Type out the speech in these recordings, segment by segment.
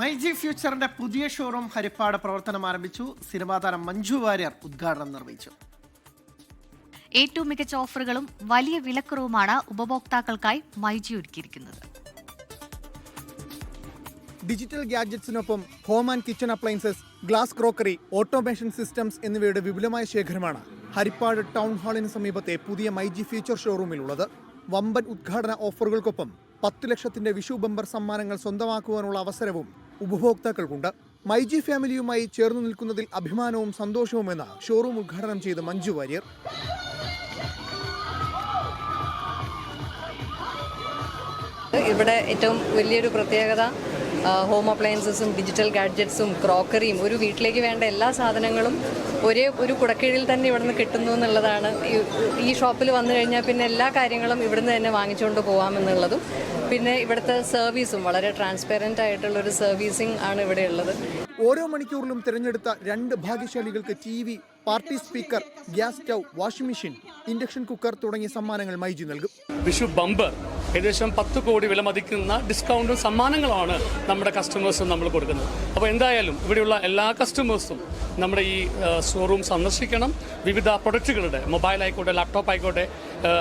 മൈജി ഫ്യൂച്ചറിന്റെ പുതിയ ഷോറൂം ഹരിപ്പാട് പ്രവർത്തനം ആരംഭിച്ചു. സിനിമാ താരം മഞ്ജു വാര്യർ ഉദ്ഘാടനം നിർവഹിച്ചു. ഏറ്റവും മികച്ച ഓഫറുകളും വലിയ വിലക്കുറവുമാണ് ഉപഭോക്താക്കൾക്കായി മൈജി ഒരുക്കിയിരിക്കുന്നത്. ഡിജിറ്റൽ ഗാഡ്ജറ്റ്സിനൊപ്പം home and kitchen appliances, glass crockery, automation systems എന്നിവയുടെ വിപുലമായ ശേഖരമാണ് ഹരിപ്പാട് ടൗൺ ഹാളിന് സമീപത്തെ പുതിയ മൈജി ഫ്യൂച്ചർ ഷോറൂമിലുള്ളത്. വമ്പൻ ഉദ്ഘാടന ഓഫറുകൾക്കൊപ്പം 10 ലക്ഷത്തിന്റെ വിഷു ബമ്പർ സമ്മാനങ്ങൾ സ്വന്തമാക്കുവാനുള്ള അവസരവും ഉപഭോക്താക്കൾക്കുണ്ട്. മൈജി ഫാമിലിയുമായി ചേർന്നു നിൽക്കുന്നതിൽ അഭിമാനവും സന്തോഷവുമെന്ന് ഷോറൂം ഉദ്ഘാടനം ചെയ്ത മഞ്ജു വാര്യർ. ഇവിടെ ഏറ്റവും വലിയൊരു പ്രത്യേകത ഹോം അപ്ലയൻസസും ഡിജിറ്റൽ ഗാഡ്ജറ്റ്സും ക്രോക്കറിയും ഒരു വീട്ടിലേക്ക് വേണ്ട എല്ലാ സാധനങ്ങളും ഒരേ ഒരു കുടക്കീഴിൽ തന്നെ ഇവിടുന്ന് കിട്ടുന്നു എന്നുള്ളതാണ്. ഈ ഷോപ്പിൽ വന്നു കഴിഞ്ഞാൽ പിന്നെ എല്ലാ കാര്യങ്ങളും ഇവിടുന്ന് തന്നെ വാങ്ങിച്ചുകൊണ്ട് പോകാമെന്നുള്ളതും പിന്നെ ഇവിടുത്തെ സർവീസും വളരെ ട്രാൻസ്പെറൻ്റ് ആയിട്ടുള്ളൊരു സർവീസിംഗ് ആണ് ഇവിടെ ഉള്ളത്. ഓരോ മണിക്കൂറിലും തിരഞ്ഞെടുത്ത 2 ഭാഗ്യശാലികൾക്ക് TV, party speaker, gas stove, washing machine, induction cooker തുടങ്ങിയ സമ്മാനങ്ങൾ മൈജി നൽകും. വിഷു ബമ്പർ ഏകദേശം 10 കോടി വില മതിക്കുന്ന ഡിസ്കൗണ്ടും സമ്മാനങ്ങളാണ് നമ്മുടെ കസ്റ്റമേഴ്സും നമ്മൾ കൊടുക്കുന്നത്. അപ്പോൾ എന്തായാലും ഇവിടെയുള്ള എല്ലാ കസ്റ്റമേഴ്സും നമ്മുടെ ഈ ഷോറൂം സന്ദർശിക്കണം. വിവിധ പ്രൊഡക്റ്റുകളുടെ മൊബൈൽ ആയിക്കോട്ടെ, ലാപ്ടോപ്പ് ആയിക്കോട്ടെ,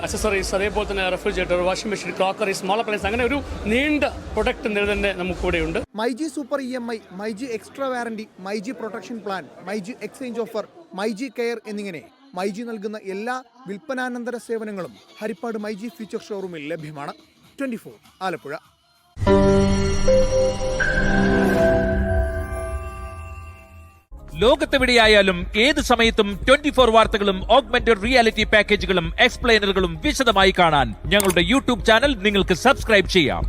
അക്സസറീസ്, അതേപോലെ തന്നെ refrigerator, washing machine, crockery, small appliance, അങ്ങനെ ഒരു നീണ്ട പ്രൊഡക്റ്റ് നിര തന്നെ നമുക്കിവിടെയുണ്ട്. MyG super EMI, myG extra warranty, myG protection plan, myG exchange offer, myG care എന്നിങ്ങനെ മൈജി നൽകുന്ന എല്ലാ വിൽപ്പനാനന്തര സേവനങ്ങളും ഹരിപ്പാട് മൈജി ഫ്യൂച്ചർ ഷോറൂമിൽ ലഭ്യമാണ്. 24 ആലപ്പുഴ. ലോകത്തെവിടെയായാലും ഏത് സമയത്തും 24 വാർത്തകളും ഓഗ്മെന്റഡ് റിയാലിറ്റി പാക്കേജുകളും എക്സ്പ്ലെയിനറുകളും വിശദമായി കാണാൻ ഞങ്ങളുടെ YouTube ചാനൽ നിങ്ങൾക്ക് സബ്സ്ക്രൈബ് ചെയ്യാം.